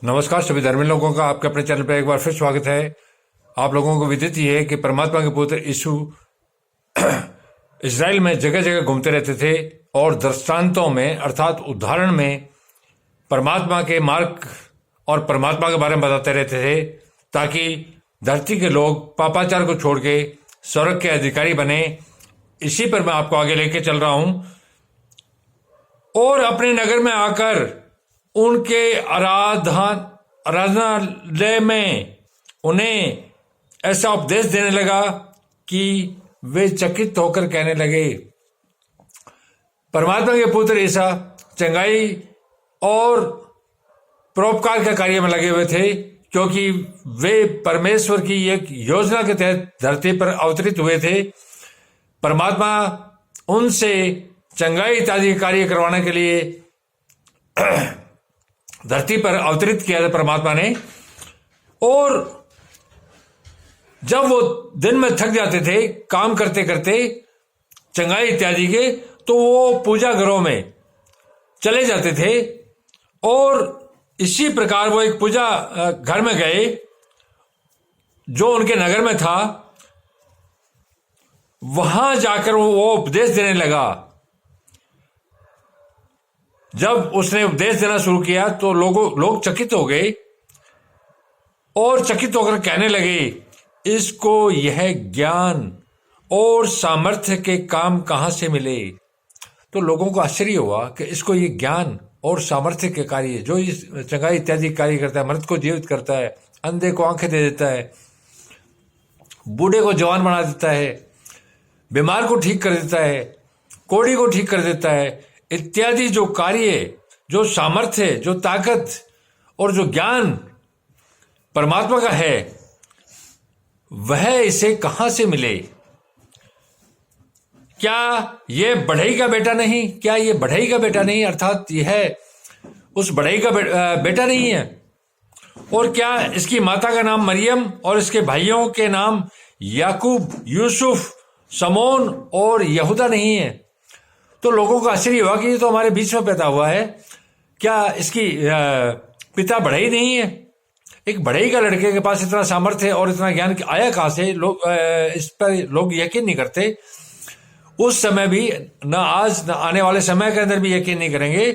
नमस्कार सभी धर्मी लोगों का आपके अपने चैनल पर एक बार फिर स्वागत है। आप लोगों को विदित ही है कि परमात्मा के पुत्र यीशु इज़राइल में जगह जगह घूमते रहते थे और दृष्टांतों में अर्थात उदाहरण में परमात्मा के मार्ग और परमात्मा के बारे में बताते रहते थे, ताकि धरती के लोग पापाचार को छोड़ के स्वर्ग के अधिकारी बने। इसी पर मैं आपको आगे लेके चल रहा हूं और अपने नगर में आकर उनके आराधनालय में उन्हें ऐसा उपदेश देने लगा कि वे चकित होकर कहने लगे, परमात्मा के पुत्र ईसा चंगाई और परोपकार के कार्य में लगे हुए थे, क्योंकि वे परमेश्वर की एक योजना के तहत धरती पर अवतरित हुए थे। परमात्मा उनसे चंगाई इत्यादि कार्य करवाने के लिए धरती पर अवतरित किया था परमात्मा ने। और जब वो दिन में थक जाते थे काम करते करते चंगाई इत्यादि के, तो वो पूजा घरों में चले जाते थे और इसी प्रकार वो एक पूजा घर में गए जो उनके नगर में था। वहां जाकर वो उपदेश देने लगा। जब उसने उपदेश देना शुरू किया तो लोग चकित हो गए और चकित होकर कहने लगे, इसको यह ज्ञान और सामर्थ्य के काम कहां से मिले। तो लोगों को आश्चर्य हुआ कि इसको ये ज्ञान और सामर्थ्य के कार्य, जो इस चंगाई इत्यादि कार्य करता है, मर्द को जीवित करता है, अंधे को आंखें दे देता है, बूढ़े को जवान बना देता है, बीमार को ठीक कर देता है, कोढ़ी को ठीक कर देता है, इत्यादि जो कार्य, जो सामर्थ्य, जो ताकत और जो ज्ञान परमात्मा का है, वह इसे कहां से मिले। क्या यह बढ़ई का बेटा नहीं? क्या यह बढ़ई का बेटा नहीं, अर्थात यह उस बढ़ई का बेटा नहीं है? और क्या इसकी माता का नाम मरियम और इसके भाइयों के नाम याकूब, यूसुफ, समोन और यहूदा नहीं है? तो लोगों को आश्चर्य हुआ कि ये तो हमारे बीच में पैदा हुआ है। क्या इसकी पिता बढ़ई नहीं है? एक बढ़ई का लड़के के पास इतना सामर्थ्य और इतना ज्ञान आया कहां से? इस पर लोग यकीन नहीं करते। उस समय भी, न आज न आने वाले समय के अंदर भी यकीन नहीं करेंगे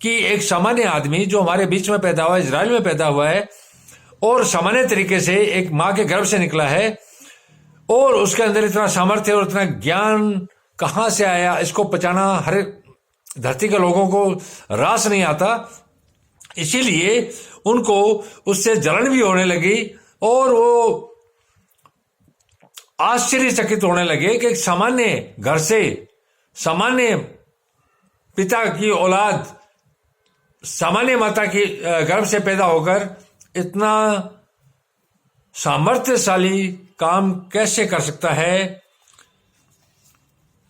कि एक सामान्य आदमी जो हमारे बीच में पैदा हुआ है, इजराइल में पैदा हुआ है और सामान्य तरीके से एक माँ के गर्भ से निकला है, और उसके अंदर इतना सामर्थ्य और इतना ज्ञान कहां से आया, इसको पहचाना हर धरती के लोगों को रास नहीं आता। इसीलिए उनको उससे जलन भी होने लगी और वो आश्चर्यचकित होने लगे कि एक सामान्य घर से, सामान्य पिता की औलाद, सामान्य माता की गर्भ से पैदा होकर इतना सामर्थ्यशाली काम कैसे कर सकता है।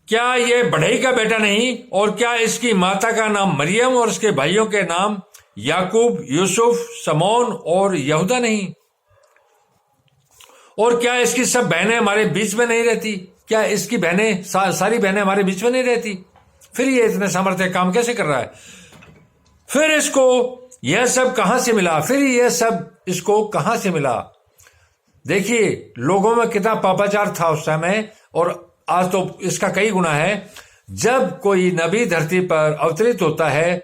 क्या ये बढ़ई का बेटा नहीं? और क्या इसकी माता का नाम मरियम और इसके भाइयों के नाम याकूब, यूसुफ, समोन और यहूदा नहीं? और क्या इसकी सब बहनें हमारे बीच में नहीं रहती? क्या इसकी बहनें सारी बहनें हमारे बीच में नहीं रहती? फिर ये इतने सामर्थ्य काम कैसे कर रहा है? फिर इसको यह सब कहां से मिला? फिर यह सब इसको कहां से मिला? देखिए लोगों में कितना पापाचार था उस समय, और आज तो इसका कई गुना है। जब कोई नबी धरती पर अवतरित होता है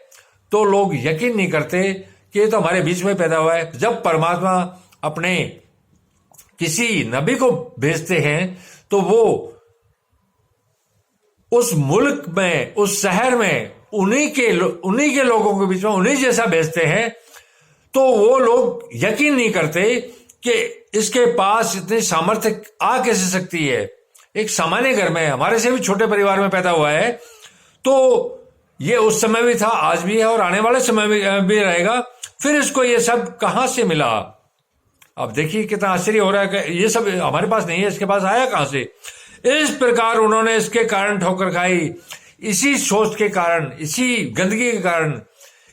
तो लोग यकीन नहीं करते कि ये तो हमारे बीच में पैदा हुआ है। जब परमात्मा अपने किसी नबी को भेजते हैं तो वो उस मुल्क में, उस शहर में उन्हीं के लोगों के बीच में उन्हीं जैसा भेजते हैं, तो वो लोग यकीन नहीं करते कि इसके पास इतनी सामर्थ्य आ कैसे सकती है। एक सामान्य घर में, हमारे से भी छोटे परिवार में पैदा हुआ है, तो ये उस समय भी था, आज भी है और आने वाले समय में भी रहेगा। फिर इसको ये सब कहां से मिला? अब देखिए कितना आश्चर्य हो रहा है कि ये सब हमारे पास नहीं है, इसके पास आया कहां से? इस प्रकार उन्होंने इसके कारण ठोकर खाई। इसी सोच के कारण, इसी गंदगी के कारण,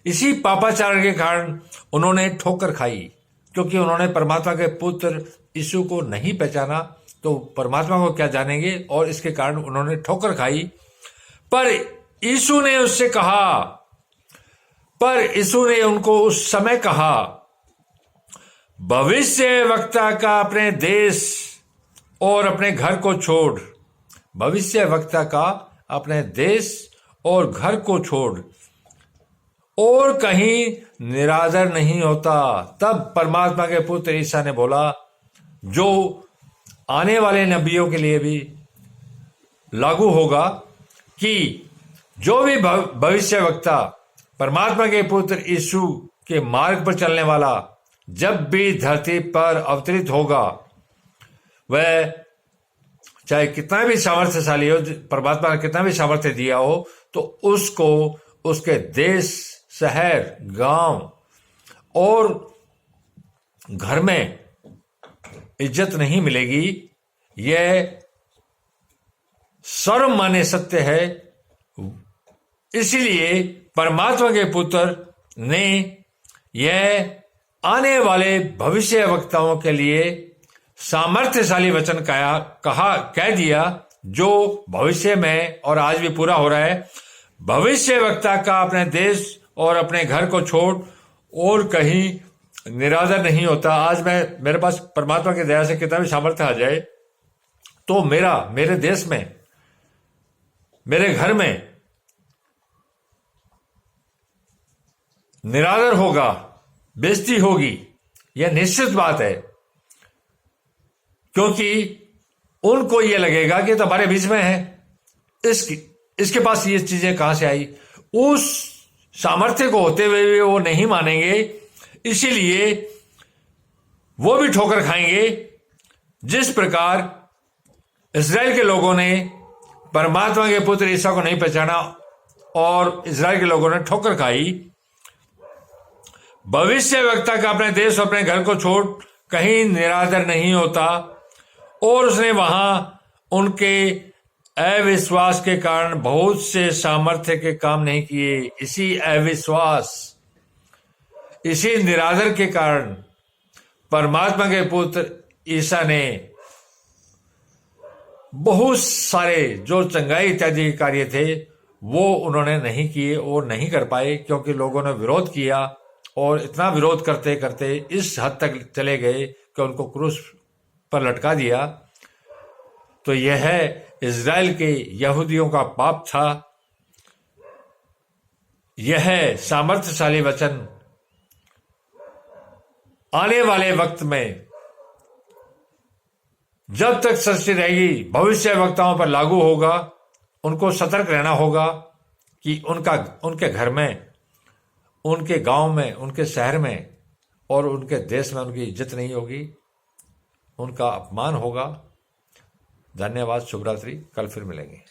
इसी पापाचार के कारण उन्होंने ठोकर खाई, क्योंकि उन्होंने परमात्मा के पुत्र यीशु को नहीं पहचाना, तो परमात्मा को क्या जानेंगे? और इसके कारण उन्होंने ठोकर खाई। पर यीशु ने उससे कहा, पर यीशु ने उनको उस समय कहा भविष्य वक्ता का अपने देश और अपने घर को छोड़, भविष्य वक्ता का अपने देश और घर को छोड़ और कहीं निरादर नहीं होता। तब परमात्मा के पुत्र ईसा ने बोला, जो आने वाले नबियों के लिए भी लागू होगा, कि जो भी भविष्य वक्ता परमात्मा के पुत्र यीशु के मार्ग पर चलने वाला जब भी धरती पर अवतरित होगा, वह चाहे कितना भी सामर्थ्यशाली हो, परमात्मा ने कितना भी सामर्थ्य दिया हो, तो उसको उसके देश, शहर, गांव और घर में इज्जत नहीं मिलेगी। यह सर्वमान्य सत्य है। इसीलिए परमात्मा के पुत्र ने यह आने वाले भविष्य वक्ताओं के लिए सामर्थ्यशाली वचन कह दिया, जो भविष्य में और आज भी पूरा हो रहा है। भविष्य वक्ता का अपने देश और अपने घर को छोड़ और कहीं निरादर नहीं होता। आज मेरे पास परमात्मा की दया से कितना भी सामर्थ्य आ जाए, तो मेरे देश में, मेरे घर में निरादर होगा, बेइज्जती होगी। यह निश्चित बात है, क्योंकि उनको यह लगेगा कि तो हमारे बीच में है, इसके पास ये चीजें कहां से आई। उस सामर्थ्य को होते हुए भी वो नहीं मानेंगे, इसीलिए वो भी ठोकर खाएंगे। जिस प्रकार इस्राएल के लोगों ने परमात्मा के पुत्र ईसा को नहीं पहचाना और इस्राएल के लोगों ने ठोकर खाई। भविष्य वक्ता का अपने देश और अपने घर को छोड़ कहीं निरादर नहीं होता, और उसने वहां उनके अविश्वास के कारण बहुत से सामर्थ्य के काम नहीं किए। इसी अविश्वास, इसी निरादर के कारण परमात्मा के पुत्र ईसा ने बहुत सारे जो चंगाई इत्यादि के कार्य थे वो उन्होंने नहीं किए और नहीं कर पाए, क्योंकि लोगों ने विरोध किया, और इतना विरोध करते करते इस हद तक चले गए कि उनको क्रूस पर लटका दिया। तो यह इज़राइल के यहूदियों का पाप था। यह सामर्थ्यशाली वचन आने वाले वक्त में जब तक सृष्टि रहेगी भविष्य वक्ताओं पर लागू होगा। उनको सतर्क रहना होगा कि उनके घर में, उनके गांव में, उनके शहर में और उनके देश में उनकी इज्जत नहीं होगी, उनका अपमान होगा। धन्यवाद। शुभ रात्रि। कल फिर मिलेंगे।